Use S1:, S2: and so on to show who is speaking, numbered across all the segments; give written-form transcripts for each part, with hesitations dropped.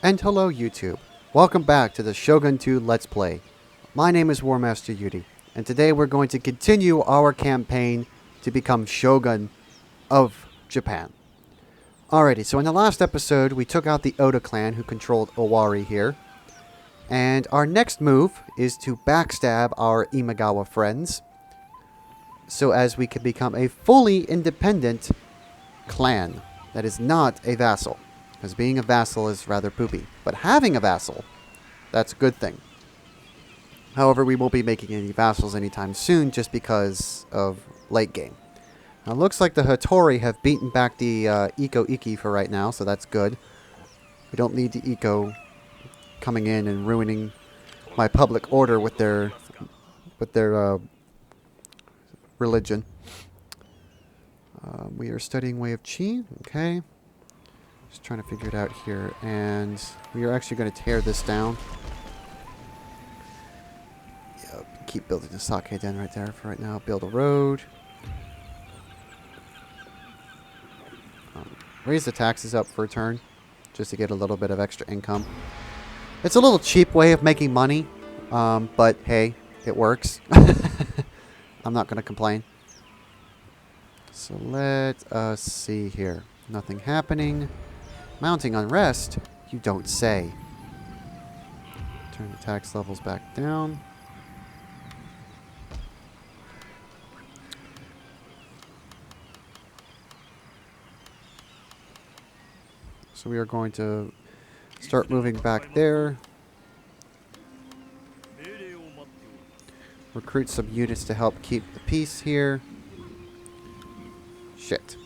S1: And hello YouTube, welcome back to the Shogun 2 Let's Play. My name is War Master Yuri, and today we're going to continue our campaign to become Shogun of Japan. Alrighty, so in the last episode we took out the Oda clan who controlled Owari here. And our next move is to backstab our Imagawa friends, so as we can become a fully independent clan that is not a vassal. Because being a vassal is rather poopy. But having a vassal, that's a good thing. However, we won't be making any vassals anytime soon just because of late game. Now, it looks like the Hattori have beaten back the Eco Iki for right now, so that's good. We don't need the Eco coming in and ruining my public order with their religion. We are studying Way of Chi. Okay. Just trying to figure it out here. And we are actually going to tear this down. Yep, keep building the sake den right there for right now. Build a road. Raise the taxes up for a turn, just to get a little bit of extra income. It's a little cheap way of making money, but hey, it works. I'm not going to complain. So let us see here. Nothing happening. Mounting unrest? You don't say. Turn the tax levels back down. So we are going to start moving back there. Recruit some units to help keep the peace here. Shit.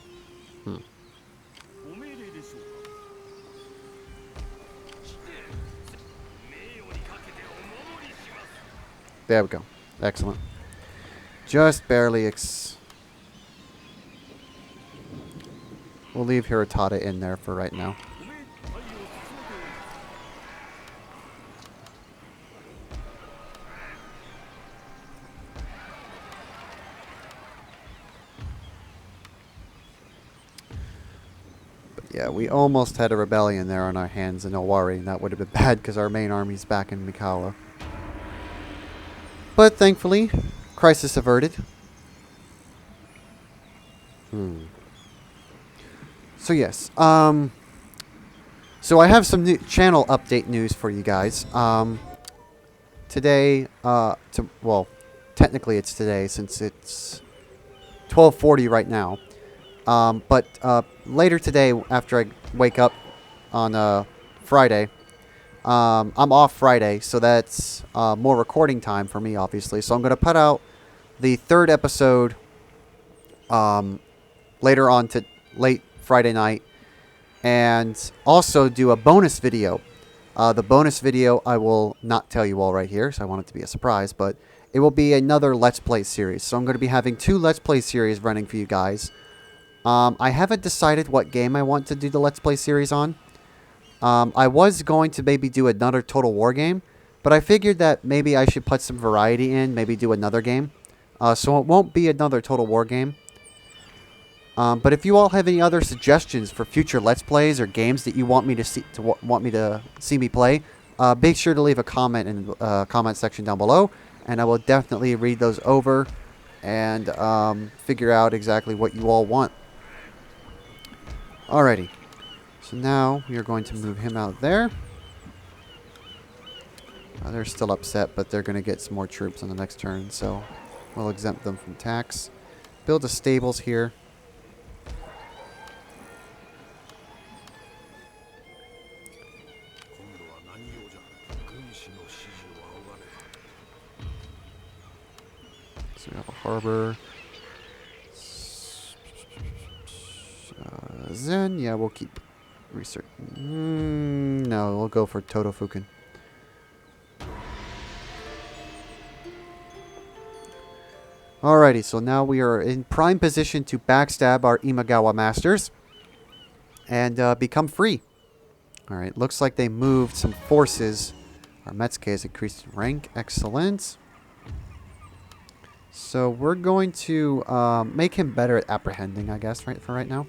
S1: There we go. Excellent. Just barely we'll leave Hirotada in there for right now. But yeah, we almost had a rebellion there on our hands in Owari, and that would have been bad because our main army's back in Mikawa. But thankfully, crisis averted. So yes, so I have some new channel update news for you guys. Today, well, technically it's today since it's 12:40 right now. But later today, after I wake up on Friday. I'm off Friday, so that's more recording time for me, obviously. So I'm going to put out the third episode later on to late Friday night, and also do a bonus video. The bonus video I will not tell you all right here, so I want it to be a surprise, but it will be another Let's Play series. So I'm going to be having 2 Let's Play series running for you guys. I haven't decided what game I want to do the Let's Play series on. I was going to maybe do another Total War game, but I figured that maybe I should put some variety in, maybe do another game. So it won't be another Total War game. But if you all have any other suggestions for future Let's Plays or games that you want me to see me play, be sure to leave a comment in the comment section down below, and I will definitely read those over and figure out exactly what you all want. Alrighty. So now we are going to move him out there. They're still upset, but they're going to get some more troops on the next turn, so we'll exempt them from tax. Build the stables here. So we have a harbor. Zen, yeah, we'll keep research. No, we'll go for Totofuken. Alrighty, so now we are in prime position to backstab our Imagawa masters and become free. Alright, looks like they moved some forces. Our Metsuke has increased in rank. Excellent. So we're going to make him better at apprehending, I guess, for right now.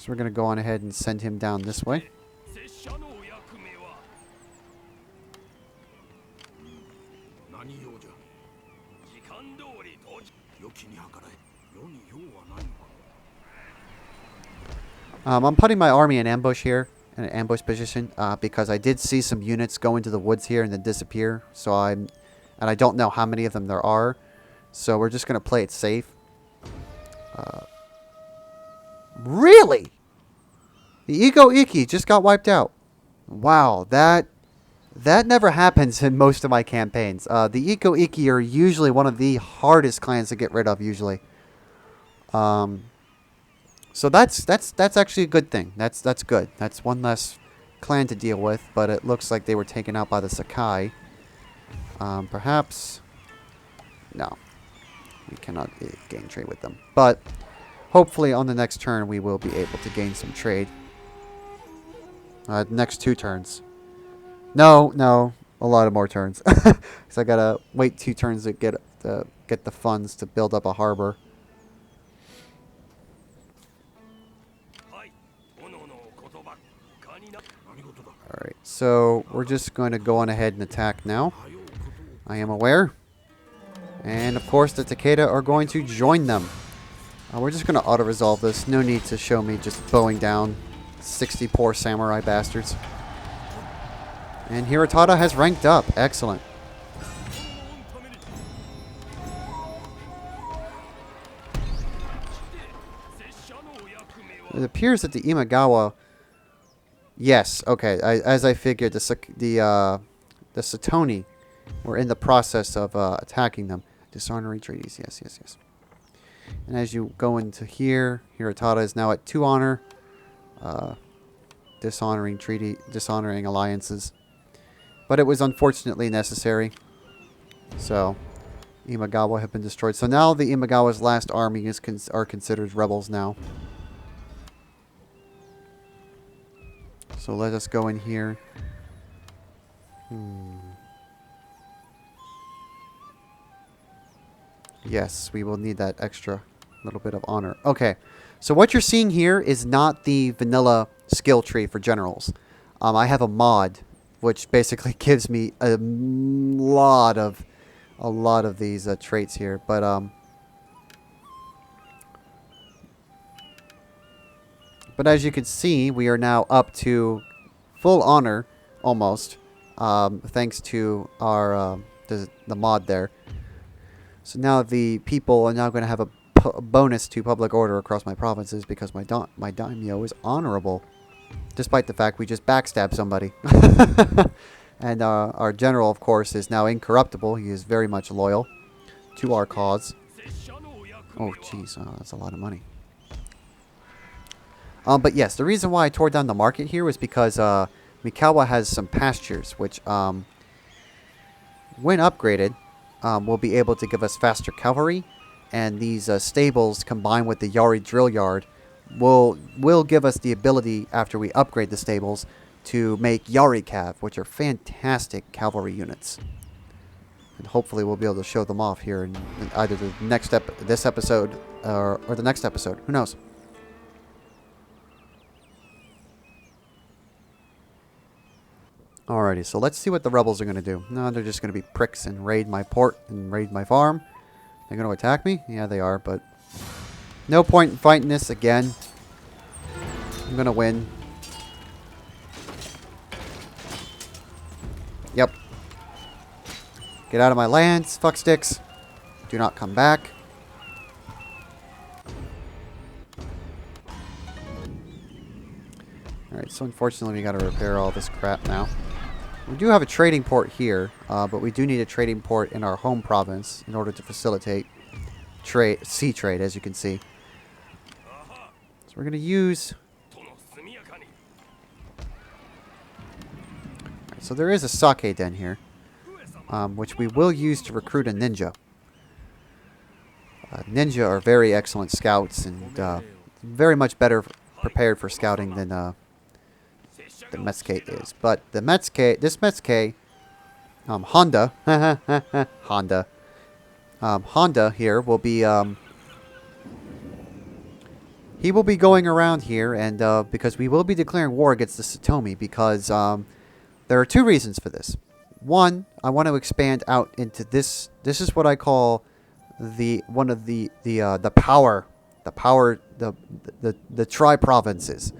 S1: So we're going to go on ahead and send him down this way. I'm putting my army in ambush here, in an ambush position, because I did see some units go into the woods here and then disappear. So and I don't know how many of them there are. So we're just going to play it safe. Really? The Ego Iki just got wiped out. Wow, that never happens in most of my campaigns. The Ego Iki are usually one of the hardest clans to get rid of, usually. So that's actually a good thing. That's good. That's one less clan to deal with, but it looks like they were taken out by the Sakai. Perhaps... No. We cannot gain trade with them. But hopefully on the next turn we will be able to gain some trade. Next 2 turns. No. A lot of more turns. So I gotta wait 2 turns to get the funds to build up a harbor. Alright, so we're just going to go on ahead and attack now. I am aware. And of course the Takeda are going to join them. We're just going to auto-resolve this. No need to show me just bowing down 60 poor samurai bastards. And Hirotada has ranked up. Excellent. It appears that the Imagawa... Yes, okay. As I figured, the Satoni were in the process of attacking them. Dishonoring treaties. Yes. And as you go into here, Hirotada is now at 2 honor. Dishonoring alliances. But it was unfortunately necessary. So, Imagawa have been destroyed. So now the Imagawa's last army are considered rebels now. So let us go in here. Yes, we will need that extra little bit of honor. Okay, so what you're seeing here is not the vanilla skill tree for generals. I have a mod, which basically gives me a lot of these traits here. But as you can see, we are now up to full honor, almost, thanks to our the mod there. So now the people are now going to have a bonus to public order across my provinces because my daimyo is honorable, despite the fact we just backstabbed somebody. And our general, of course, is now incorruptible. He is very much loyal to our cause. Oh, jeez, that's a lot of money. But yes, the reason why I tore down the market here was because Mikawa has some pastures, which, when upgraded, will be able to give us faster cavalry. And these stables, combined with the Yari drill yard, will give us the ability, after we upgrade the stables, to make Yari Cav, which are fantastic cavalry units. And hopefully we'll be able to show them off here in either the next this episode or the next episode. Who knows? Alrighty, so let's see what the rebels are going to do. No, they're just going to be pricks and raid my port and raid my farm. They're going to attack me? Yeah, they are, but no point in fighting this again. I'm going to win. Yep. Get out of my lands, fucksticks. Do not come back. Alright, so unfortunately we got to repair all this crap now. We do have a trading port here, but we do need a trading port in our home province in order to facilitate sea trade, as you can see. So we're going to use... Right, so there is a sake den here, which we will use to recruit a ninja. Ninja are very excellent scouts and very much better prepared for scouting than the Metsuke is. But the Metsuke, this Metsuke, Honda, Honda here will be he will be going around here, and because we will be declaring war against the Satomi, because there are two reasons for this. One, I want to expand out into this. This is what I call the tri provinces.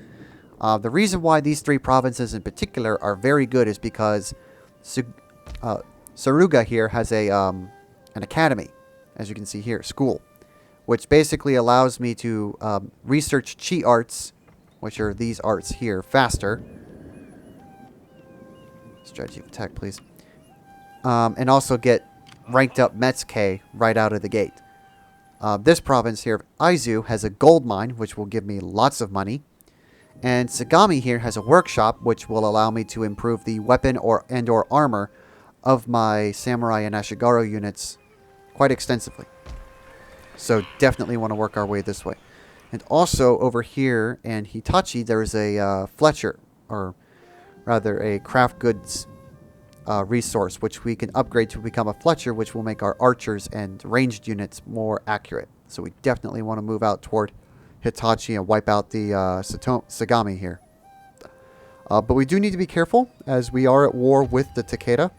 S1: The reason why these three provinces in particular are very good is because Saruga here has an academy, as you can see here, school, which basically allows me to research chi arts, which are these arts here, faster. Strategy of attack, please. And also get ranked up Metsuke right out of the gate. This province here of Aizu has a gold mine, which will give me lots of money. And Sagami here has a workshop, which will allow me to improve the weapon or armor of my samurai and ashigaru units quite extensively. So definitely want to work our way this way. And also over here in Hitachi, there is a Fletcher, or rather a craft goods resource, which we can upgrade to become a Fletcher, which will make our archers and ranged units more accurate. So we definitely want to move out toward Hitachi and wipe out the Sagami here. But we do need to be careful, as we are at war with the Takeda.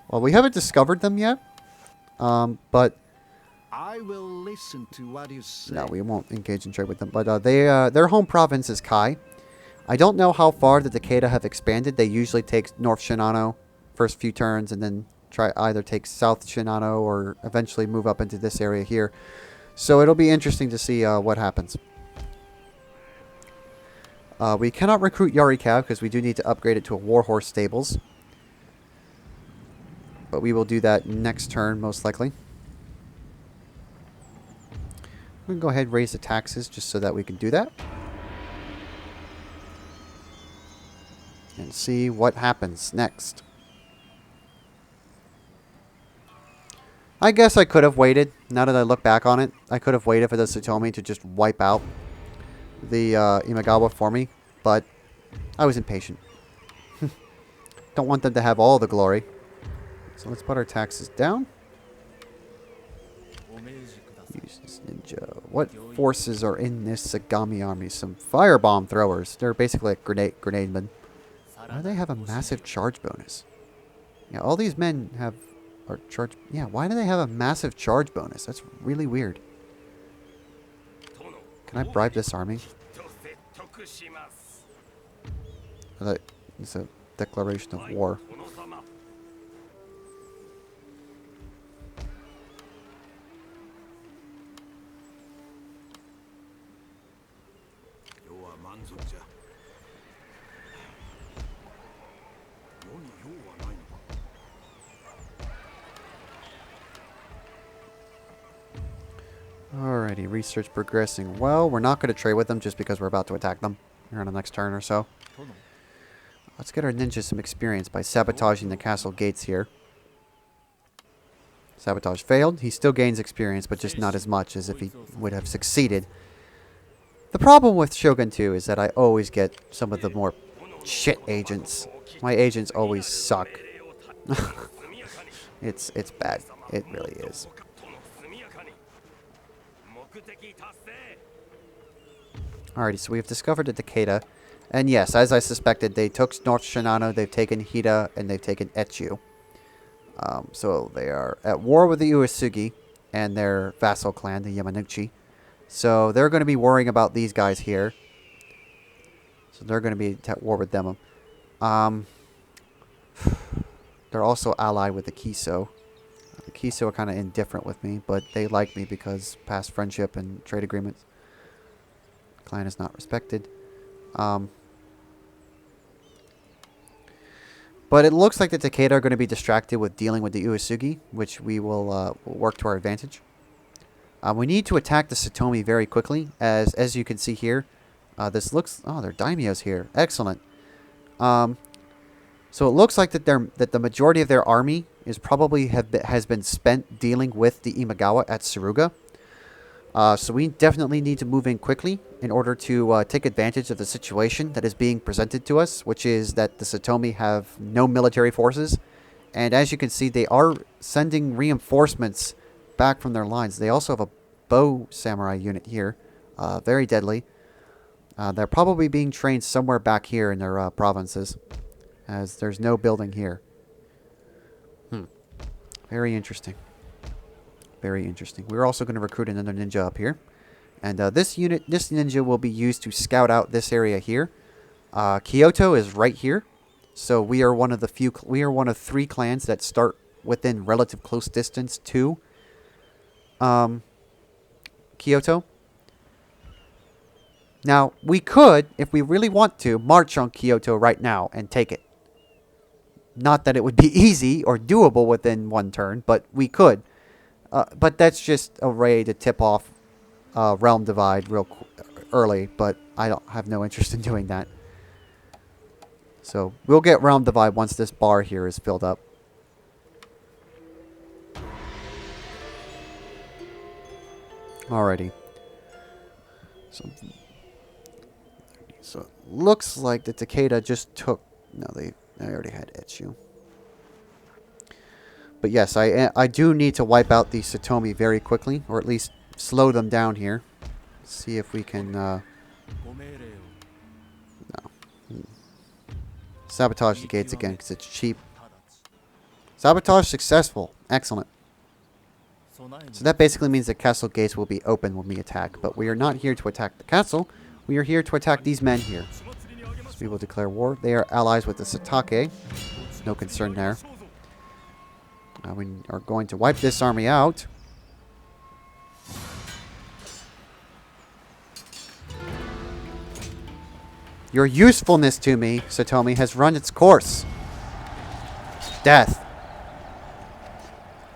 S1: Well, we haven't discovered them yet, but
S2: I will listen to what you say.
S1: No, we won't engage in trade with them. But their home province is Kai. I don't know how far the Takeda have expanded. They usually take North Shinano first few turns, and then try either take South Shinano or eventually move up into this area here. So it'll be interesting to see what happens. We cannot recruit Yarikawa because we do need to upgrade it to a Warhorse Stables. But we will do that next turn, most likely. We can go ahead and raise the taxes just so that we can do that. And see what happens next. I guess I could have waited. Now that I look back on it, I could have waited for the Satomi to just wipe out the Imagawa for me, but I was impatient. Don't want them to have all the glory. So let's put our taxes down. Use this ninja. What forces are in this Sagami army? Some firebomb throwers. They're basically like grenade men. Why do they have a massive charge bonus? Yeah, all these men have... Or charge... Yeah, why do they have a massive charge bonus? That's really weird. Can I bribe this army? It's a declaration of war. Alrighty, research progressing well. We're not going to trade with them just because we're about to attack them here on the next turn or so. Let's get our ninja some experience by sabotaging the castle gates here. Sabotage failed. He still gains experience, but just not as much as if he would have succeeded. The problem with Shogun 2 is that I always get some of the more shit agents. My agents always suck. It's bad. It really is. Alrighty, so we've discovered the Takeda. And yes, as I suspected, they took North Shinano, they've taken Hida, and they've taken Echu. So they are at war with the Uesugi and their vassal clan, the Yamanouchi. So they're going to be worrying about these guys here. So they're going to be at war with them. They're also allied with the Kiso. The Kiso are kind of indifferent with me, but they like me because past friendship and trade agreements. Clan is not respected. But it looks like the Takeda are going to be distracted with dealing with the Uesugi, which we will work to our advantage. We need to attack the Satomi very quickly, as you can see here. This looks... Oh, they're daimyos here. Excellent. So it looks like that the majority of their army is probably has been spent dealing with the Imagawa at Saruga. So we definitely need to move in quickly in order to take advantage of the situation that is being presented to us, which is that the Satomi have no military forces. And as you can see, they are sending reinforcements back from their lines. They also have a bow samurai unit here, very deadly. They're probably being trained somewhere back here in their provinces, as there's no building here. Very interesting. Very interesting. We're also going to recruit another ninja up here. And this ninja will be used to scout out this area here. Kyoto is right here. So we are one of the 3 clans that start within relative close distance to Kyoto. Now, we could, if we really want to, march on Kyoto right now and take it. Not that it would be easy or doable within 1 turn, but we could. But that's just a way to tip off Realm Divide real early, but I have no interest in doing that. So we'll get Realm Divide once this bar here is filled up. Alrighty. So it looks like the Takeda just took... No, they already had Etsu. But yes, I do need to wipe out the Satomi very quickly, or at least slow them down here. See if we can... No. Sabotage the gates again, because it's cheap. Sabotage successful. Excellent. So that basically means the castle gates will be open when we attack. But we are not here to attack the castle. We are here to attack these men here. So we will declare war. They are allies with the Satake. No concern there. We are going to wipe this army out. Your usefulness to me, Satomi, has run its course. Death.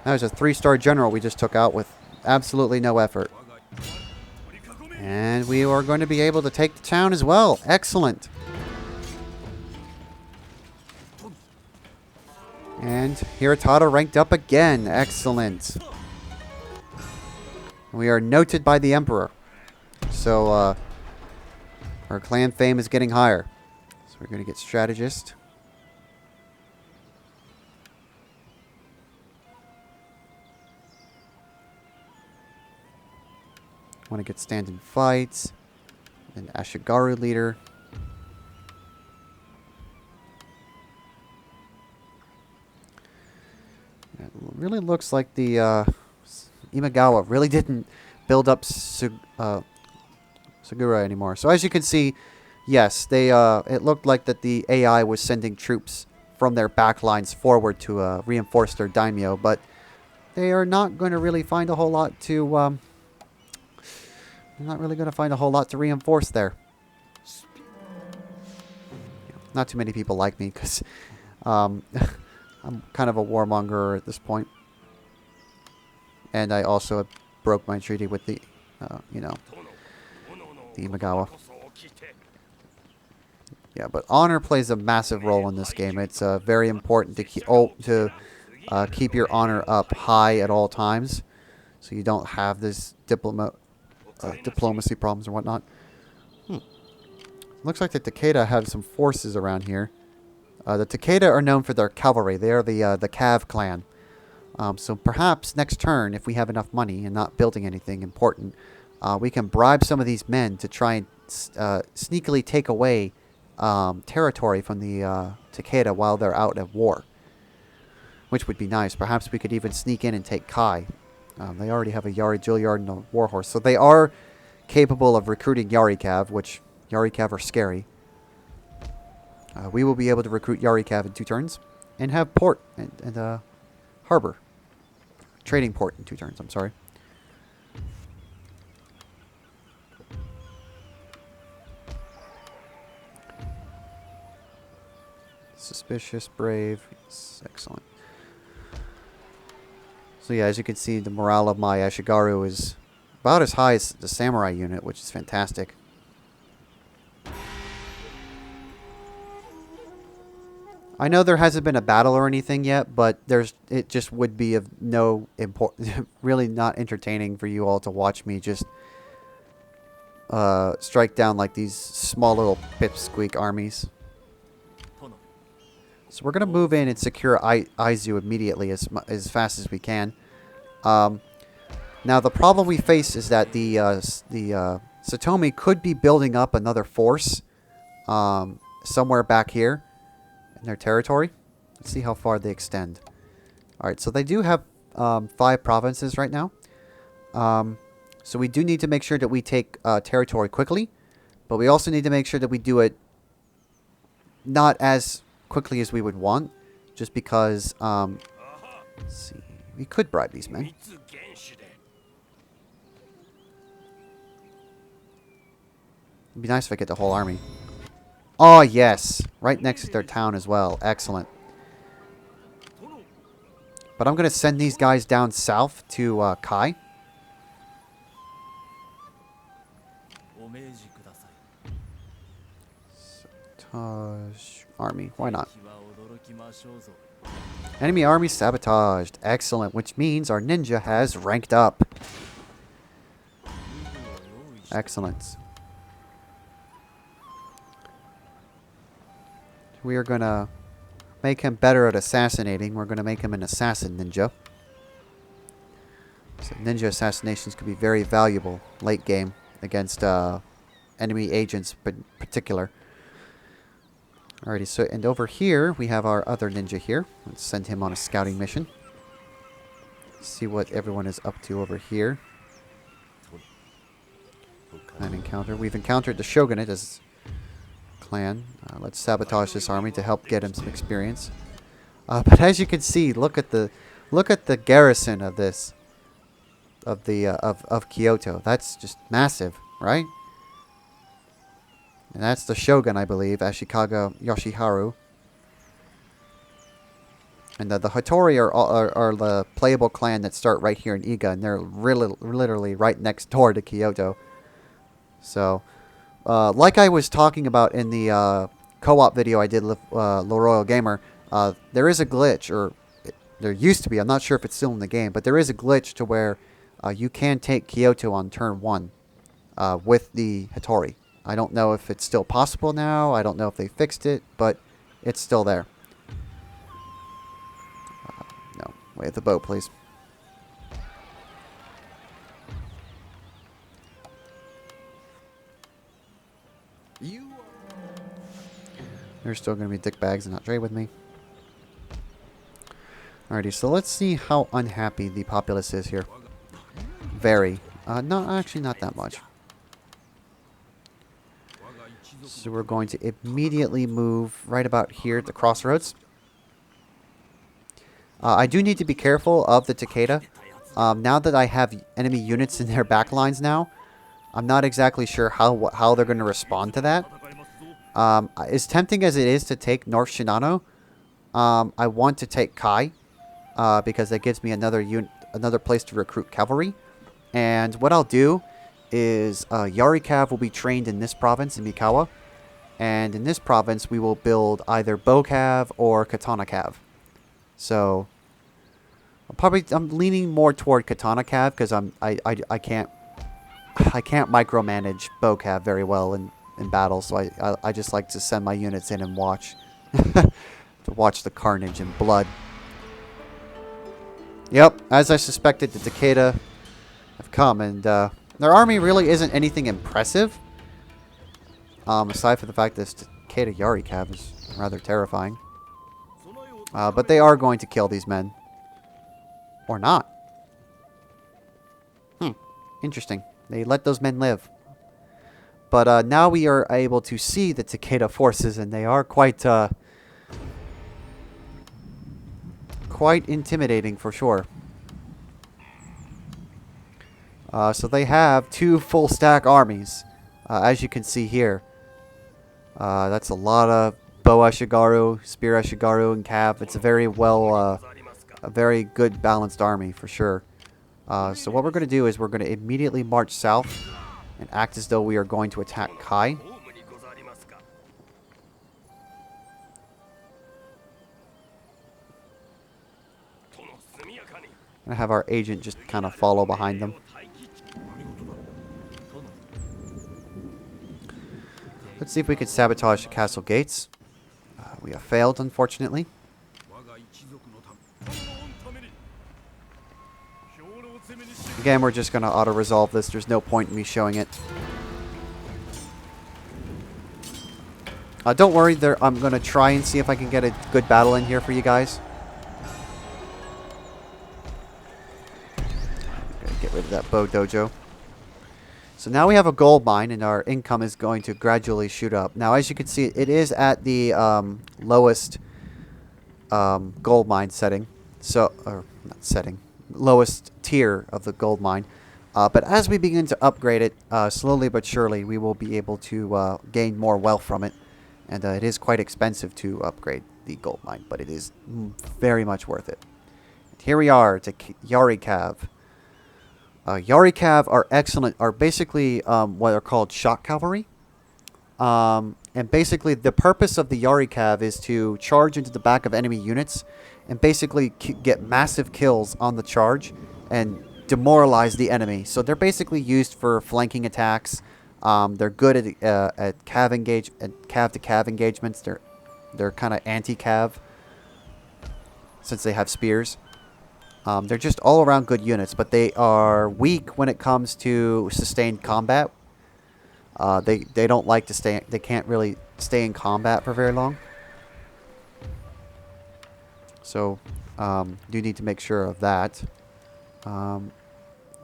S1: That was a 3-star general we just took out with absolutely no effort. And we are going to be able to take the town as well. Excellent. And Hirotada ranked up again. Excellent. We are noted by the Emperor. So, our clan fame is getting higher. So we're going to get Strategist. Want to get Stand-in Fights. And Ashigaru Leader. It really looks like the Imagawa really didn't build up Segura anymore. So as you can see, yes, they it looked like that the AI was sending troops from their back lines forward to reinforce their daimyo, but they are not going to really find a whole lot to reinforce there. Not too many people like me because I'm kind of a warmonger at this point. And I also broke my treaty with the, the Imagawa. Yeah, but honor plays a massive role in this game. It's very important to keep your honor up high at all times, so you don't have this diplomacy problems or whatnot. Looks like the Takeda have some forces around here. The Takeda are known for their cavalry. They are the Cav clan. So perhaps next turn, if we have enough money and not building anything important, we can bribe some of these men to try and sneakily take away territory from the Takeda while they're out at war. Which would be nice. Perhaps we could even sneak in and take Kai. They already have a Yari Juilliard and a Warhorse. So they are capable of recruiting Yari Cav, which Yari Cav are scary. We will be able to recruit Yari Cav in 2 turns and have port and harbor. Trading port in 2 turns, I'm sorry. Suspicious, brave. Yes, excellent. So yeah, as you can see, the morale of my Ashigaru is about as high as the samurai unit, which is fantastic. I know there hasn't been a battle or anything yet, but it just would be of no really not entertaining for you all to watch me just strike down like these small little pipsqueak armies. So we're going to move in and secure Aizu immediately as fast as we can. Now the problem we face is that the Satomi could be building up another force somewhere back here in their territory. Let's see how far they extend. Alright, so they do have 5 provinces right now. So we do need to make sure that we take territory quickly. But we also need to make sure that we do it not as quickly as we would want. Just because, let's see, we could bribe these men. It'd be nice if I get the whole army. Oh, yes. Right next to their town as well. Excellent. But I'm going to send these guys down south to Kai. Sabotage army. Why not? Enemy army sabotaged. Excellent. Which means our ninja has ranked up. Excellent. We are going to make him better at assassinating. We're going to make him an assassin ninja. So ninja assassinations could be very valuable late game against enemy agents in particular. Alrighty, so and over here we have our other ninja here. Let's send him on a scouting mission. See what everyone is up to over here. Clan encounter. We've encountered the Shogunate as clan. Let's sabotage this army to help get him some experience. But as you can see, look at the garrison of this of Kyoto. That's just massive, right? And that's the Shogun, I believe, Ashikaga Yoshiharu. And the Hattori are the playable clan that start right here in Iga, and they're literally right next door to Kyoto. So, like I was talking about in the co-op video I did with Royal Gamer, there is a glitch, or there used to be, I'm not sure if it's still in the game, but there is a glitch to where you can take Kyoto on turn 1 with the Hattori. I don't know if it's still possible now. I don't know if they fixed it, but it's still there. No, wait at the boat, please. They're still going to be dickbags and not trade with me. Alrighty, so let's see how unhappy the populace is here. Very. No, actually not that much. So we're going to immediately move right about here at the crossroads. I do need to be careful of the Takeda. Now that I have enemy units in their backlines now, I'm not exactly sure how they're going to respond to that. As tempting as it is to take North Shinano, I want to take Kai because that gives me another place to recruit cavalry. And what I'll do is Yari Cav will be trained in this province, in Mikawa. And in this province, we will build either Bow Cav or Katana Cav. So, I'm leaning more toward Katana Cav because I can't micromanage Bow Cav very well in battle. So I just like to send my units in and watch to watch the carnage and blood. Yep, as I suspected, the Takeda have come, and their army really isn't anything impressive. Aside from the fact that this Takeda Yari Cav is rather terrifying. But they are going to kill these men. Or not. Interesting. They let those men live. But now we are able to see the Takeda forces, and they are quite intimidating for sure. So they have 2 full stack armies, as you can see here. That's a lot of Bow Ashigaru, Spear Ashigaru, and Cav. It's a very a very good balanced army for sure. So what we're going to do is we're going to immediately march south and act as though we are going to attack Kai. And have our agent just kind of follow behind them. Let's see if we can sabotage the castle gates. We have failed, unfortunately. Again, we're just going to auto-resolve this. There's no point in me showing it. Don't worry, I'm going to try and see if I can get a good battle in here for you guys. Gonna get rid of that bow dojo. So now we have a gold mine, and our income is going to gradually shoot up. Now, as you can see, it is at the lowest gold mine setting. So, or not setting, lowest tier of the gold mine. But as we begin to upgrade it, slowly but surely, we will be able to gain more wealth from it. And it is quite expensive to upgrade the gold mine, but it is very much worth it. And here we are to Yarikav. Yarikav are excellent, are basically what are called shock cavalry. And basically the purpose of the Yarikav is to charge into the back of enemy units and basically get massive kills on the charge and demoralize the enemy. So they're basically used for flanking attacks. They're good at cav to cav engagements. They're kind of anti-cav since they have spears. They're just all around good units, but they are weak when it comes to sustained combat. They don't like to stay. They can't really stay in combat for very long. So you need to make sure of that. I'm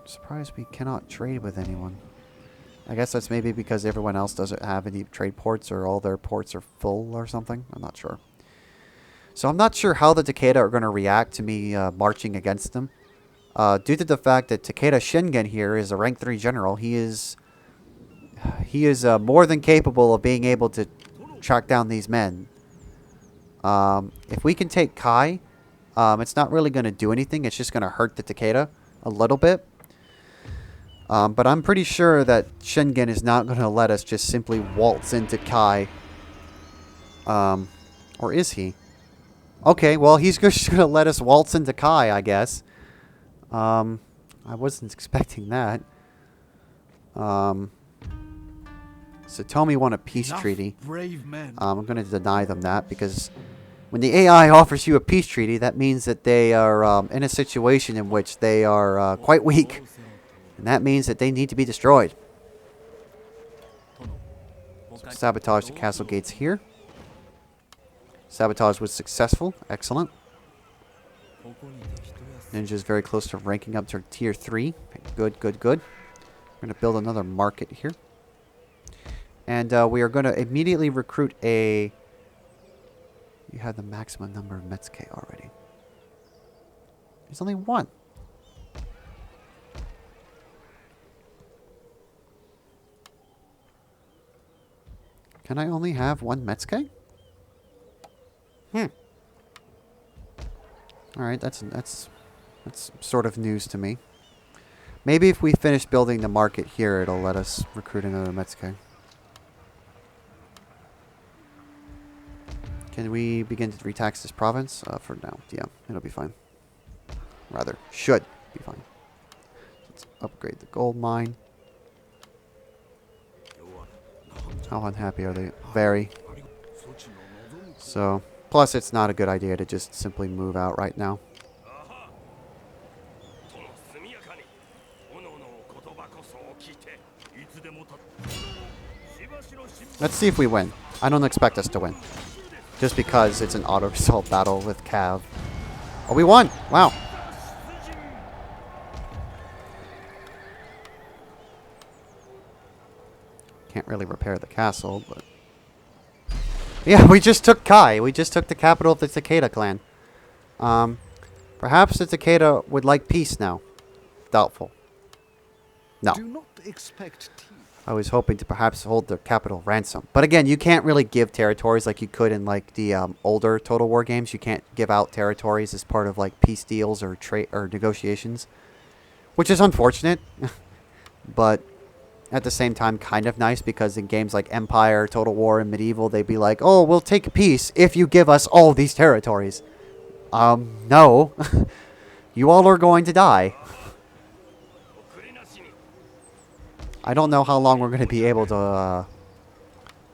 S1: surprised we cannot trade with anyone. I guess that's maybe because everyone else doesn't have any trade ports, or all their ports are full or something. I'm not sure. So I'm not sure how the Takeda are going to react to me marching against them. Due to the fact that Takeda Shingen here is a rank 3 general, he is more than capable of being able to track down these men. If we can take Kai, it's not really going to do anything. It's just going to hurt the Takeda a little bit. But I'm pretty sure that Shingen is not going to let us just simply waltz into Kai. Or is he? Okay, well, he's just going to let us waltz into Kai, I guess. I wasn't expecting that. Satomi won a peace treaty. I'm going to deny them that, because when the AI offers you a peace treaty, that means that they are in a situation in which they are quite weak. And that means that they need to be destroyed. So sabotage the castle gates here. Sabotage was successful. Excellent. Ninja's very close to ranking up to tier 3. Good, good, good. We're going to build another market here. And we are going to immediately recruit a... You have the maximum number of Metsuke already. There's only one. Can I only have one Metsuke? Alright, that's sort of news to me. Maybe if we finish building the market here, it'll let us recruit another Metsuke. Can we begin to retax this province? For now, yeah, it'll be fine. Rather, should be fine. Let's upgrade the gold mine. How unhappy are they? Very. So, plus it's not a good idea to just simply move out right now. Let's see if we win. I don't expect us to win. Just because it's an auto-assault battle with Cav. Oh, we won! Wow. Can't really repair the castle, but... Yeah, we just took Kai. We just took the capital of the Takeda clan. Perhaps the Takeda would like peace now. Doubtful. No.
S2: Do not expect tea.
S1: I was hoping to perhaps hold their capital ransom. But again, you can't really give territories like you could in like the older Total War games. You can't give out territories as part of like peace deals or trade or negotiations, which is unfortunate. But at the same time, kind of nice, because in games like Empire, Total War, and Medieval, they'd be like, "Oh, we'll take peace if you give us all these territories." No. You all are going to die. I don't know how long we're going to be able to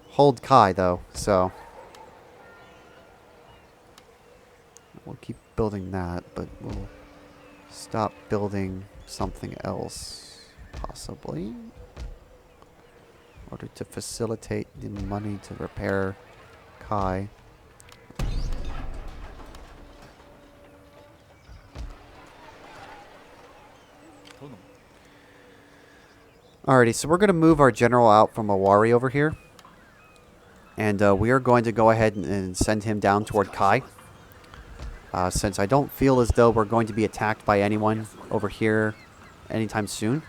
S1: hold Kai, though, so... We'll keep building that, but we'll stop building something else, possibly. In order to facilitate the money to repair Kai. Alrighty, so we're going to move our general out from Awari over here. And we are going to go ahead and send him down toward Kai. Since I don't feel as though we're going to be attacked by anyone over here anytime soon.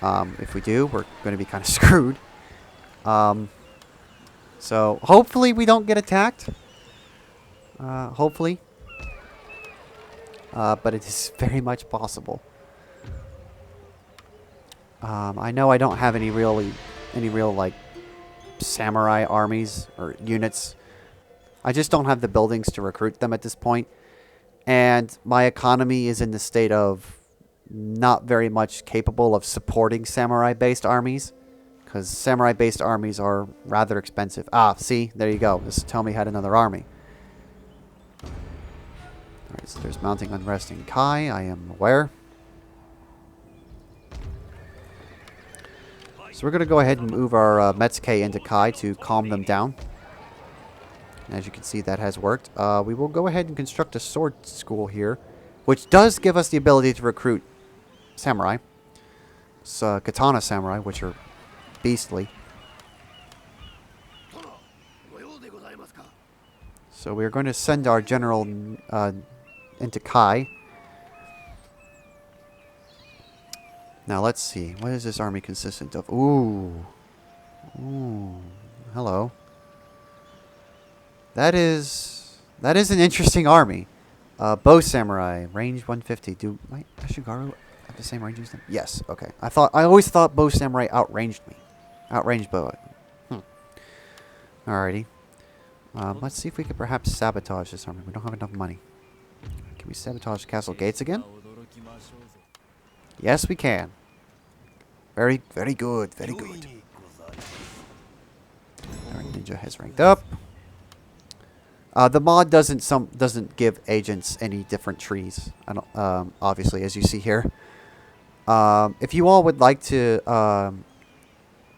S1: If we do, we're going to be kind of screwed. So hopefully we don't get attacked. Hopefully. But it is very much possible. I know I don't have any real like samurai armies or units. I just don't have the buildings to recruit them at this point. And my economy is in the state of not very much capable of supporting samurai-based armies. Because samurai-based armies are rather expensive. Ah, see? There you go. This tell me had another army. Alright, so there's mounting unrest in Kai. I am aware. So we're going to go ahead and move our Metsuke into Kai to calm them down. As you can see, that has worked. We will go ahead and construct a sword school here, which does give us the ability to recruit samurai. So, katana samurai, which are beastly. So we are going to send our general into Kai. Now let's see. What is this army consistent of? Ooh. Ooh. Hello. That is an interesting army. Bow samurai, range 150. Do my Ashigaru have the same range as them? Yes. Okay. I always thought bow samurai outranged me. Outranged bow. Alrighty. Let's see if we could perhaps sabotage this army. We don't have enough money. Can we sabotage castle gates again? Yes, we can. Very, very good. Very good. Alright, ninja has ranked up. The mod doesn't give agents any different trees. I don't, obviously, as you see here. If you all would like to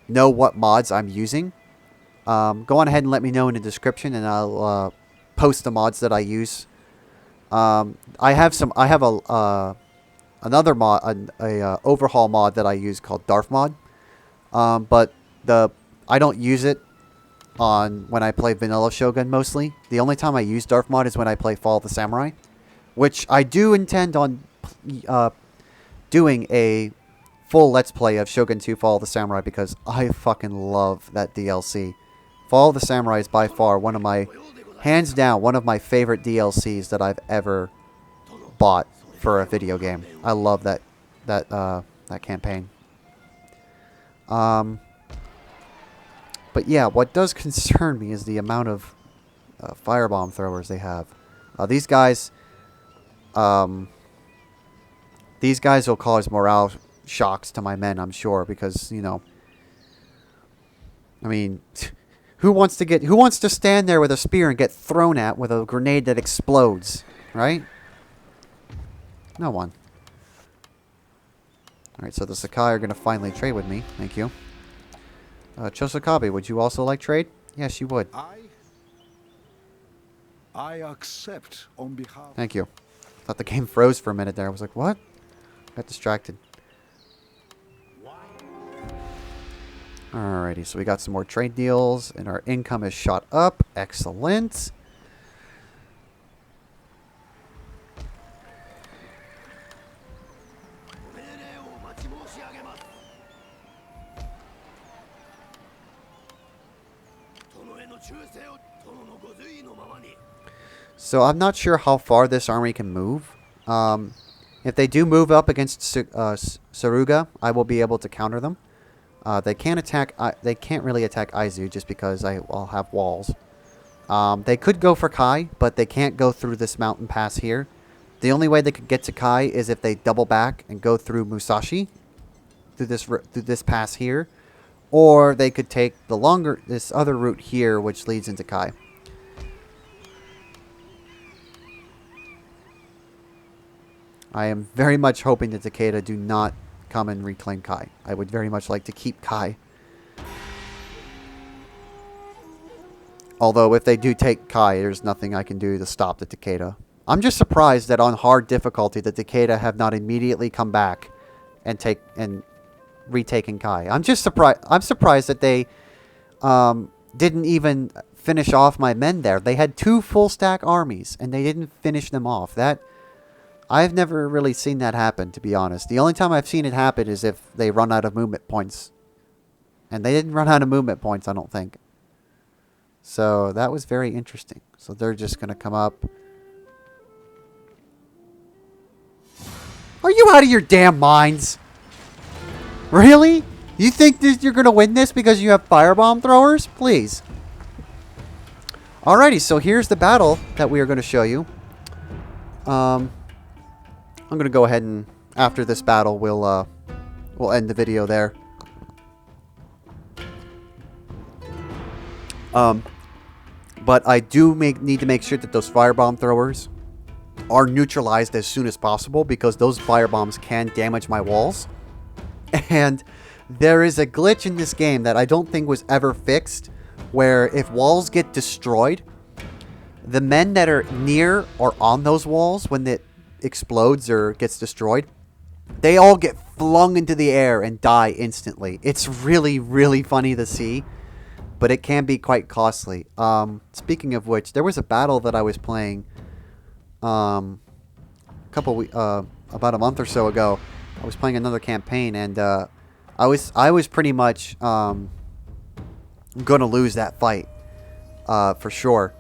S1: know what mods I'm using, go on ahead and let me know in the description, and I'll post the mods that I use. I have another mod, a overhaul mod that I use called Darf mod, but I don't use it when I play vanilla Shogun mostly. The only time I use Darf mod is when I play Fall of the Samurai, which I do intend on doing a full Let's Play of Shogun 2 Fall of the Samurai, because I fucking love that DLC. Fall of the Samurai is by far hands down, one of my favorite DLCs that I've ever bought for a video game. I love that campaign. But yeah, what does concern me is the amount of firebomb throwers they have. These guys will cause morale shocks to my men, I'm sure, because, you know, I mean, who wants to stand there with a spear and get thrown at with a grenade that explodes, right? No one. Alright, so the Sakai are going to finally trade with me. Thank you. Chosakabe, would you also like trade? Yes, you would.
S2: I accept on behalf...
S1: Thank you. Thought the game froze for a minute there. I was like, what? Got distracted. Alrighty, so we got some more trade deals, and our income is shot up. Excellent. So I'm not sure how far this army can move. If they do move up against Saruga, I will be able to counter them. They can't attack. They can't really attack Aizu just because I'll have walls. They could go for Kai, but they can't go through this mountain pass here. The only way they could get to Kai is if they double back and go through Musashi, through this pass here, or they could take this other route here, which leads into Kai. I am very much hoping that Takeda do not come and reclaim Kai. I would very much like to keep Kai. Although if they do take Kai, there's nothing I can do to stop the Takeda. I'm just surprised that on hard difficulty, the Takeda have not immediately come back and retaken Kai. I'm just surprised. I'm surprised that they didn't even finish off my men there. They had 2 full stack armies and they didn't finish them off. That I've never really seen that happen, to be honest. The only time I've seen it happen is if they run out of movement points. And they didn't run out of movement points, I don't think. So that was very interesting. So they're just going to come up. Are you out of your damn minds? Really? You think you're going to win this because you have firebomb throwers? Please. Alrighty, so here's the battle that we are going to show you. I'm going to go ahead and, after this battle, we'll end the video there. But I do need to make sure that those firebomb throwers are neutralized as soon as possible, because those firebombs can damage my walls. And there is a glitch in this game that I don't think was ever fixed, where if walls get destroyed, the men that are near or on those walls when it explodes or gets destroyed, they all get flung into the air and die instantly. It's really, really funny to see, but it can be quite costly. Speaking of which, there was a battle that I was playing about a month or so ago. I was playing another campaign, and I was pretty much gonna lose that fight for sure.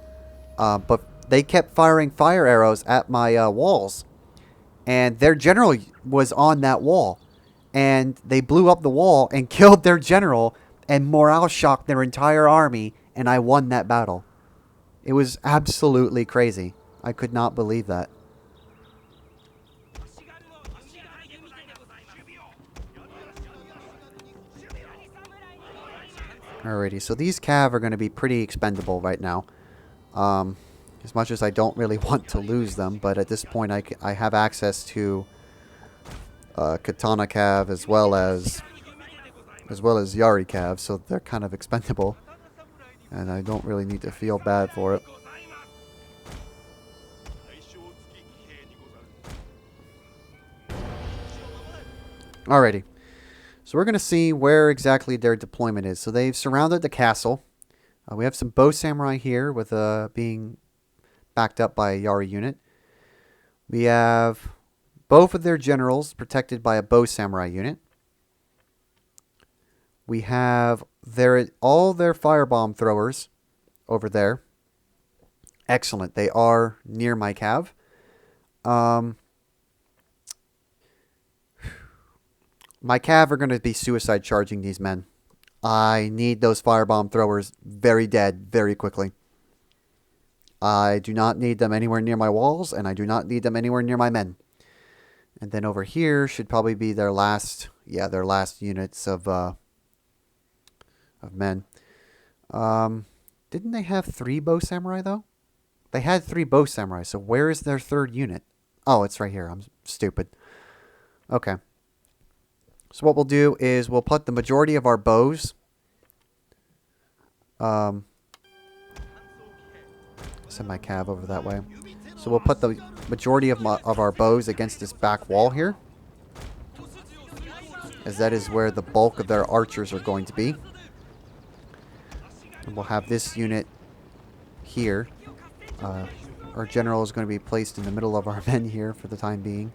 S1: But they kept firing fire arrows at my walls, and their general was on that wall, and they blew up the wall and killed their general and morale shocked their entire army, and I won that battle. It was absolutely crazy. I could not believe that. Alrighty, so these cav are going to be pretty expendable right now. As much as I don't really want to lose them, but at this point I have access to Katana cav as well as Yari cav, so they're kind of expendable. And I don't really need to feel bad for it. Alrighty. So we're going to see where exactly their deployment is. So they've surrounded the castle. We have some bow samurai here with being backed up by a Yari unit. We have both of their generals protected by a bow samurai unit. We have all their firebomb throwers over there. Excellent. They are near my cav. My cav are going to be suicide charging these men. I need those firebomb throwers very dead very quickly. I do not need them anywhere near my walls, and I do not need them anywhere near my men. And then over here should probably be their last units of men. Didn't they have 3 bow samurai though? They had 3 bow samurai, so where is their 3rd unit? Oh, it's right here. I'm stupid. Okay. So what we'll do is we'll put the majority of our bows. Send my cav over that way. So we'll put the majority of our bows against this back wall here, as that is where the bulk of their archers are going to be. And we'll have this unit here. Our general is going to be placed in the middle of our men here for the time being.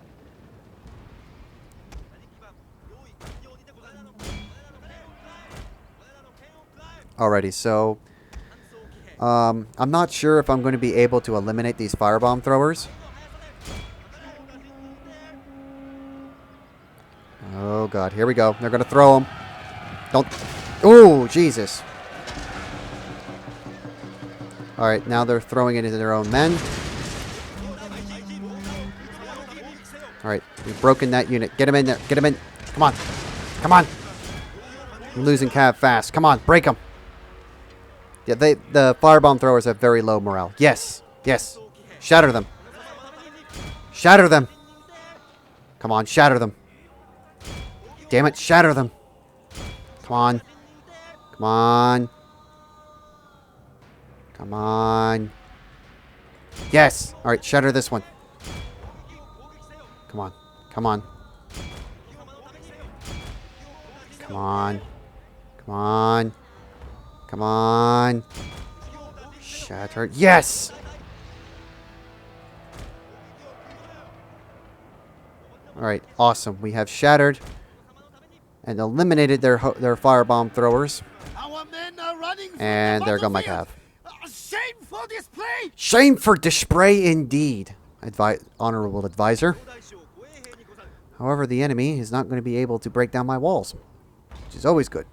S1: Alrighty, so I'm not sure if I'm going to be able to eliminate these firebomb throwers. Oh god, here we go. They're going to throw them. Don't. Oh, Jesus. Alright, now they're throwing it into their own men. Alright, we've broken that unit. Get him in there. Get him in. Come on. Come on. I'm losing cav fast. Come on, break them. Yeah, the firebomb throwers have very low morale. Yes. Yes. Shatter them. Shatter them. Come on, shatter them. Damn it, shatter them. Come on. Come on. Come on. Yes! Alright, shatter this one. Come on. Come on. Come on. Come on. Come on. Shatter. Yes! Alright, awesome. We have shattered and eliminated their firebomb throwers.
S3: Our men are running from
S1: And
S3: the
S1: there go my
S3: battlefield.
S1: cav.
S3: Shame for display!
S1: Shame for display indeed, honorable advisor. However, the enemy is not going to be able to break down my walls, which is always good.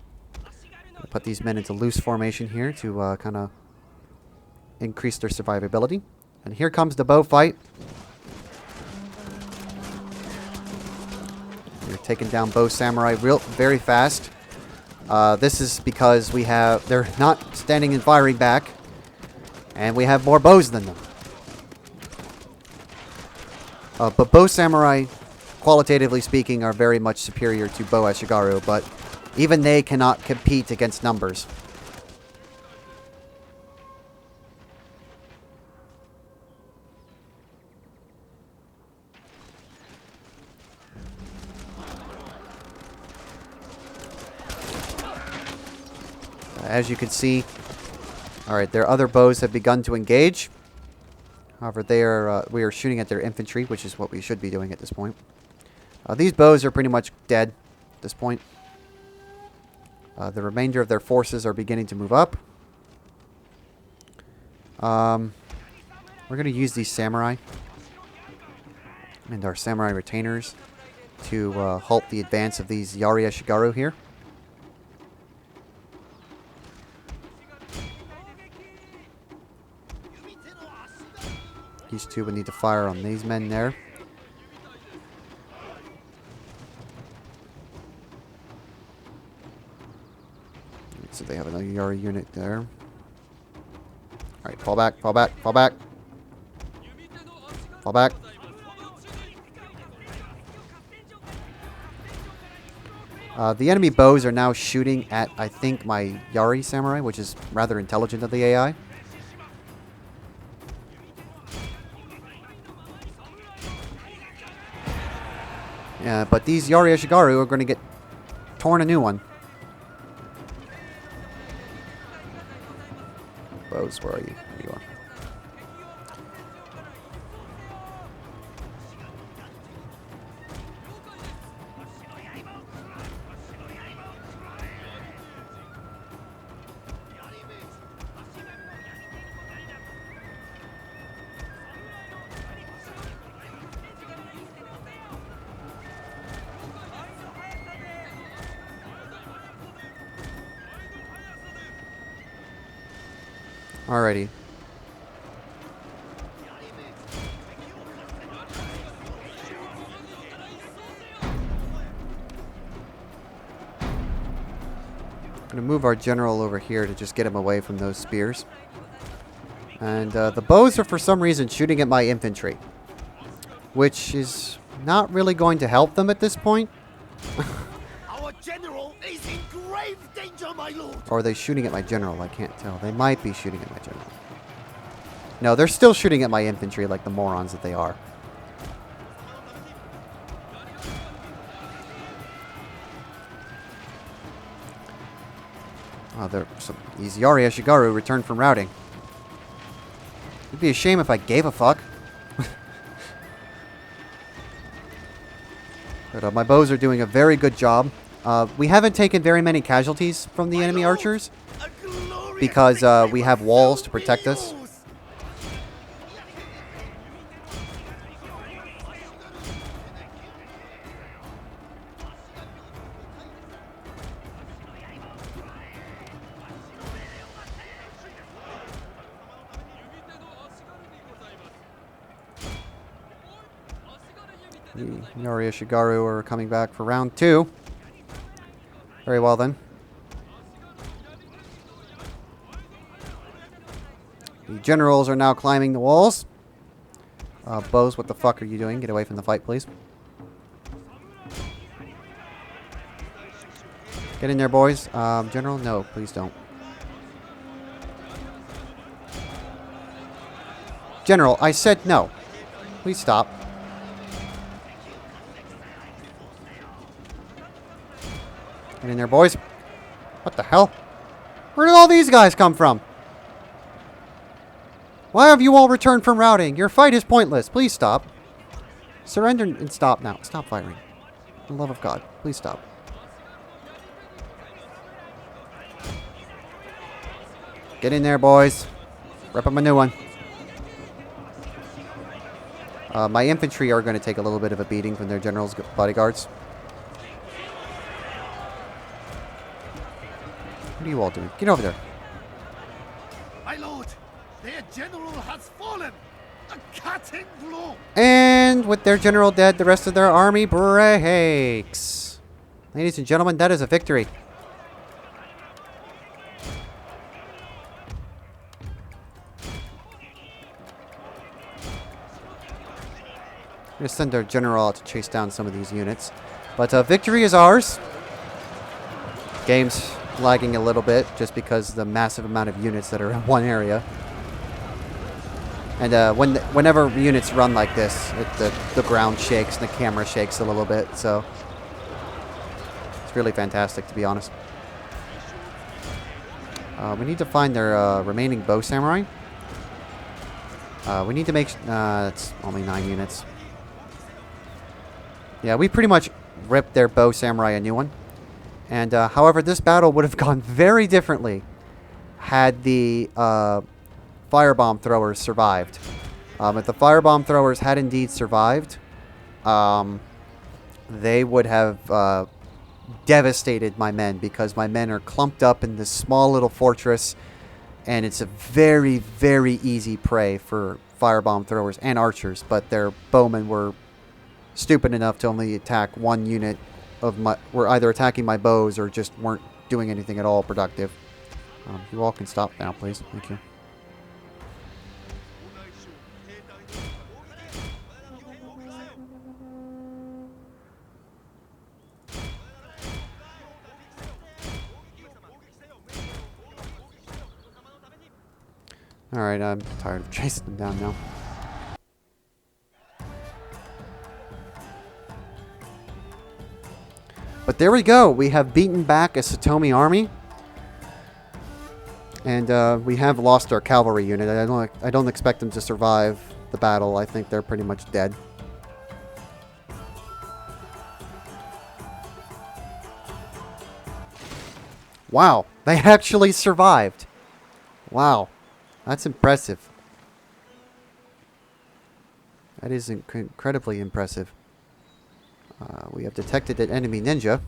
S1: I'll put these men into loose formation here to kind of increase their survivability. And here comes the bow fight. They're taking down bow samurai very fast. This is because they're not standing and firing back, and we have more bows than them. But bow samurai, qualitatively speaking, are very much superior to bow ashigaru, but even they cannot compete against numbers. As you can see, alright, their other bows have begun to engage. However, we are shooting at their infantry, which is what we should be doing at this point. These bows are pretty much dead at this point. The remainder of their forces are beginning to move up. We're going to use these samurai and our samurai retainers to halt the advance of these Yari Ashigaru here. These two would need to fire on these men there. So they have another Yari unit there. Alright, fall back, fall back, fall back. Fall back. The enemy bows are now shooting at, I think, my Yari samurai, which is rather intelligent of the AI. Yeah, but these Yari Ashigaru are going to get torn a new one. Bows, where are you? There you are. Alrighty. I'm going to move our general over here to just get him away from those spears. And the bows are for some reason shooting at my infantry, which is not really going to help them at this point.
S3: Our general is in grave danger, my lord.
S1: Or are they shooting at my general? I can't tell. They might be shooting at my general. No, they're still shooting at my infantry like the morons that they are. Oh, these Yari Ashigaru returned from routing. It'd be a shame if I gave a fuck. But my bows are doing a very good job. We haven't taken very many casualties from the enemy archers because we have walls to protect us. The Yari Ashigaru are coming back for round 2. Very well then. The generals are now climbing the walls. Bows, what the fuck are you doing? Get away from the fight, please. Get in there, boys. General, no, please don't. General, I said no. Please stop. Get in there, boys. What the hell? Where did all these guys come from? Why have you all returned from routing? Your fight is pointless. Please stop. Surrender and stop now. Stop firing. For the love of God. Please stop. Get in there, boys. Rep up a new one. My infantry are going to take a little bit of a beating from their general's bodyguards. What are you all doing? Get over there.
S3: My lord, their general has fallen. A cutting blow.
S1: And with their general dead, the rest of their army breaks. Ladies and gentlemen, that is a victory. We're going to send our general out to chase down some of these units. But victory is ours. Game's lagging a little bit just because of the massive amount of units that are in one area. And whenever units run like this, the ground shakes and the camera shakes a little bit. So it's really fantastic, to be honest. We need to find their remaining bow samurai. We need to make... it's only 9 units. Yeah, we pretty much ripped their bow samurai a new one. And however, this battle would have gone very differently had the firebomb throwers survived. If the firebomb throwers had indeed survived, they would have devastated my men, because my men are clumped up in this small little fortress, and it's a very, very easy prey for firebomb throwers and archers. But their bowmen were stupid enough to only attack one unit of my... were either attacking my bows or just weren't doing anything at all productive. You all can stop now, please. Thank you. Alright, I'm tired of chasing them down now. But there we go. We have beaten back a Satomi army. And we have lost our cavalry unit. I don't expect them to survive the battle. I think they're pretty much dead. Wow. They actually survived. Wow. That's impressive. That is incredibly impressive. We have detected an enemy ninja.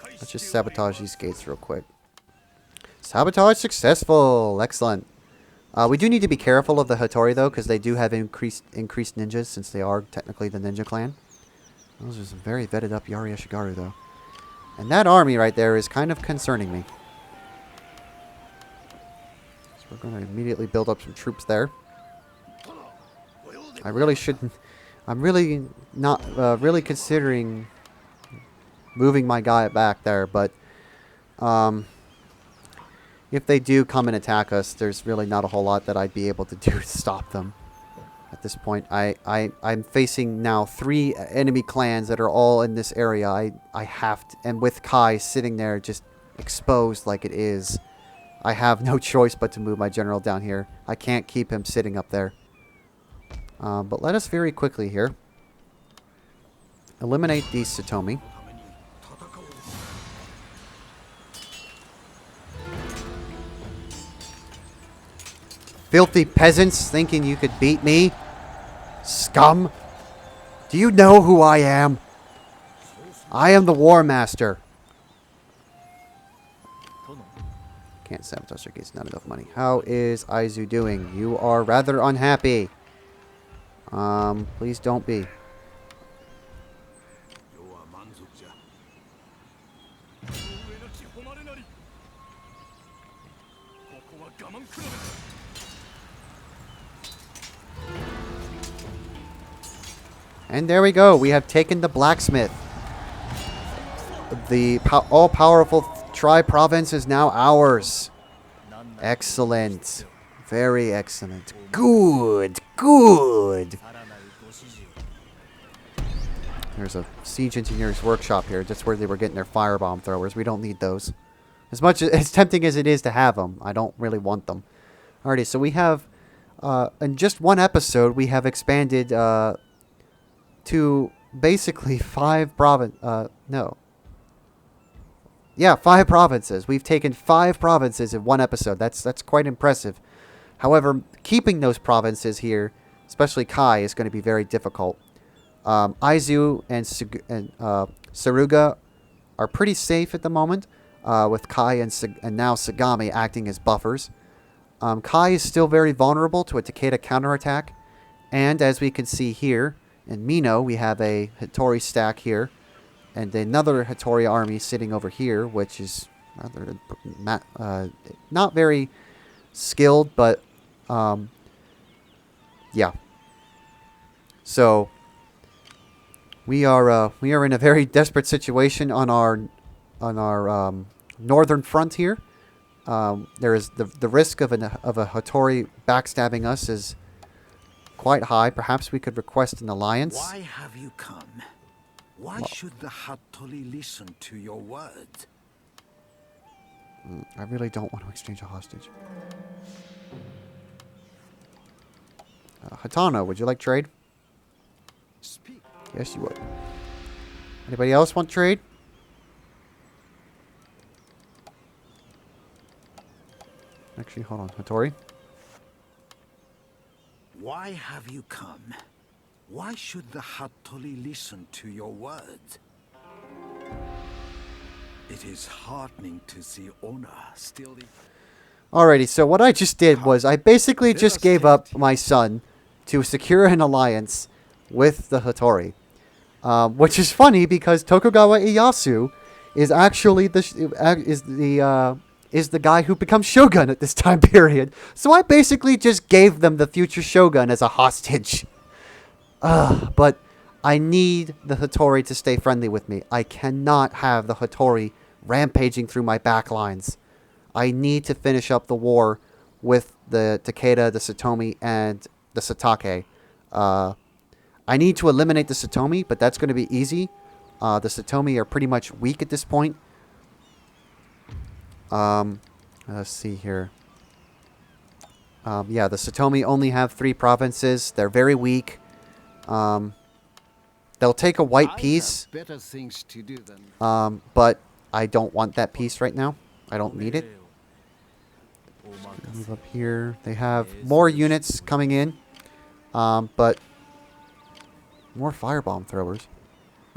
S1: Let's just sabotage these gates real quick. Sabotage successful! Excellent. We do need to be careful of the Hattori, though, because they do have increased ninjas, since they are technically the ninja clan. Those are some very vetted up Yari Ashigaru, though. And that army right there is kind of concerning me. We're going to immediately build up some troops there. I really shouldn't... I'm really not... really considering moving my guy back there, but... if they do come and attack us, there's really not a whole lot that I'd be able to do to stop them. At this point, I'm facing now 3 enemy clans that are all in this area. I have to... And with Kai sitting there just exposed like it is... I have no choice but to move my general down here. I can't keep him sitting up there. But let us very quickly here eliminate these Satomi. Filthy peasants thinking you could beat me? Scum! Do you know who I am? I am the War Master. Can't sabotage their gates, not enough money. How is Aizu doing? You are rather unhappy. Please don't be. And there we go. We have taken the blacksmith. The all-powerful Tri province is now ours. Excellent. Very excellent. Good. Good. There's a siege engineer's workshop here. That's where they were getting their firebomb throwers. We don't need those. As much as tempting as it is to have them, I don't really want them. Alrighty, so we have, in just one episode, we have expanded to basically 5 provinces. We've taken 5 provinces in one episode. That's quite impressive. However, keeping those provinces here, especially Kai, is going to be very difficult. Aizu and Saruga are pretty safe at the moment, with Kai and now Sagami acting as buffers. Kai is still very vulnerable to a Takeda counterattack, and as we can see here, in Mino, we have a Hattori stack here, and another Hattori army sitting over here, which is rather not very skilled, but yeah. So we are in a very desperate situation on our northern front here. There is the risk of a Hattori backstabbing us is quite high. Perhaps we could request an alliance.
S2: Why have you come? Why should the Hattori listen to your words?
S1: I really don't want to exchange a hostage. Hatano, would you like trade?
S2: Speak.
S1: Yes, you would. Anybody else want trade? Actually, hold on. Hattori?
S2: Why have you come? Why should the Hattori listen to your words? It is heartening to see honor still.
S1: Alrighty, so what I just did was I basically just gave up my son to secure an alliance with the Hattori. Which is funny because Tokugawa Ieyasu is actually the guy who becomes Shogun at this time period. So I basically just gave them the future Shogun as a hostage. But I need the Hattori to stay friendly with me. I cannot have the Hattori rampaging through my backlines. I need to finish up the war with the Takeda, the Satomi, and the Satake. I need to eliminate the Satomi, but that's going to be easy. The Satomi are pretty much weak at this point. Let's see here. Yeah, the Satomi only have 3 provinces. They're very weak. They'll take a white piece.
S2: Better things to do than
S1: But I don't want that piece right now. I don't need it. Move up here. They have more units coming in. But more firebomb throwers.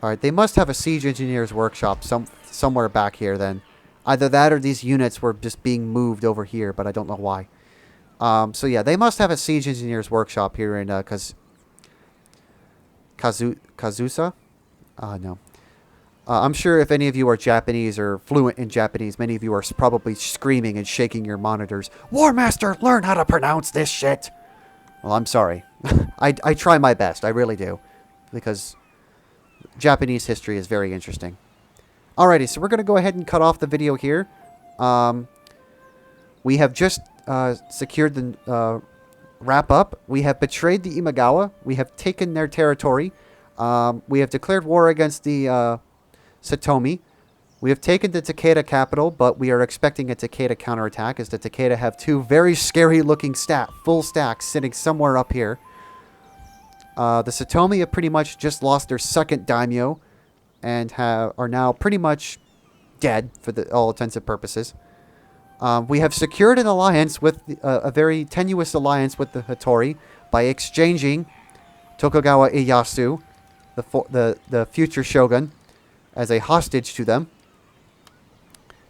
S1: Alright, they must have a siege engineer's workshop somewhere back here then. Either that or these units were just being moved over here, but I don't know why. So yeah, they must have a siege engineer's workshop here in Kazusa? No. I'm sure if any of you are Japanese or fluent in Japanese, many of you are probably screaming and shaking your monitors. War Master, learn how to pronounce this shit! Well, I'm sorry. I try my best. I really do. Because Japanese history is very interesting. Alrighty, so we're going to go ahead and cut off the video here. We have just secured the wrap up. We have betrayed the Imagawa. We have taken their territory. We have declared war against the Satomi. We have taken the Takeda capital, but we are expecting a Takeda counterattack as the Takeda have 2 very scary looking full stacks sitting somewhere up here. The Satomi have pretty much just lost their second daimyo and are now pretty much dead for all intents and purposes. We have secured an alliance with a very tenuous alliance with the Hattori by exchanging Tokugawa Ieyasu, the future shogun, as a hostage to them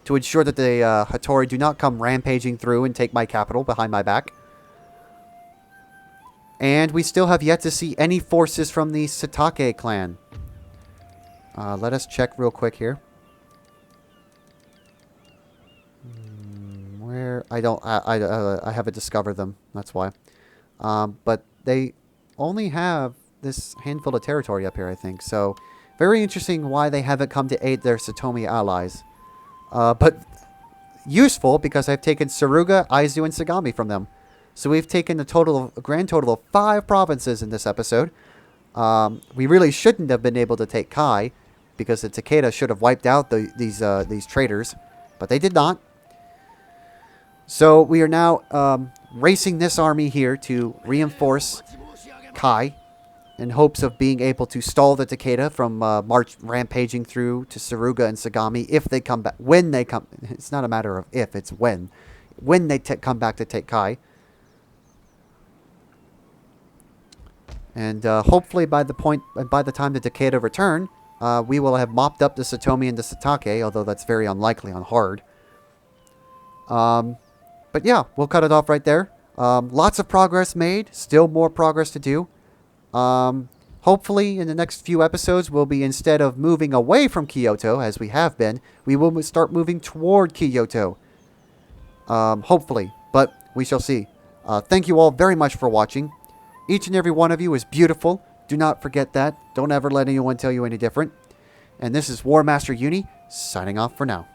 S1: to ensure that the Hattori do not come rampaging through and take my capital behind my back. And we still have yet to see any forces from the Satake clan. Let us check real quick here. Where I haven't discovered them. That's why. But they only have this handful of territory up here, I think. So very interesting why they haven't come to aid their Satomi allies. but useful because I've taken Saruga, Aizu, and Sagami from them. So we've taken a grand total of 5 provinces in this episode. We really shouldn't have been able to take Kai, because the Takeda should have wiped out these traitors, but they did not. So we are now racing this army here to reinforce Kai, in hopes of being able to stall the Takeda from rampaging through to Saruga and Sagami if they come back. When they come, it's not a matter of if, it's when. When they come back to take Kai. And hopefully by the time the Takeda return, we will have mopped up the Satomi and the Satake, although that's very unlikely on hard. But yeah, we'll cut it off right there. Lots of progress made, still more progress to do. Hopefully in the next few episodes, we'll be, instead of moving away from Kyoto, as we have been, we will start moving toward Kyoto. Hopefully, but we shall see. Thank you all very much for watching. Each and every one of you is beautiful. Do not forget that. Don't ever let anyone tell you any different. And this is War Master Uni, signing off for now.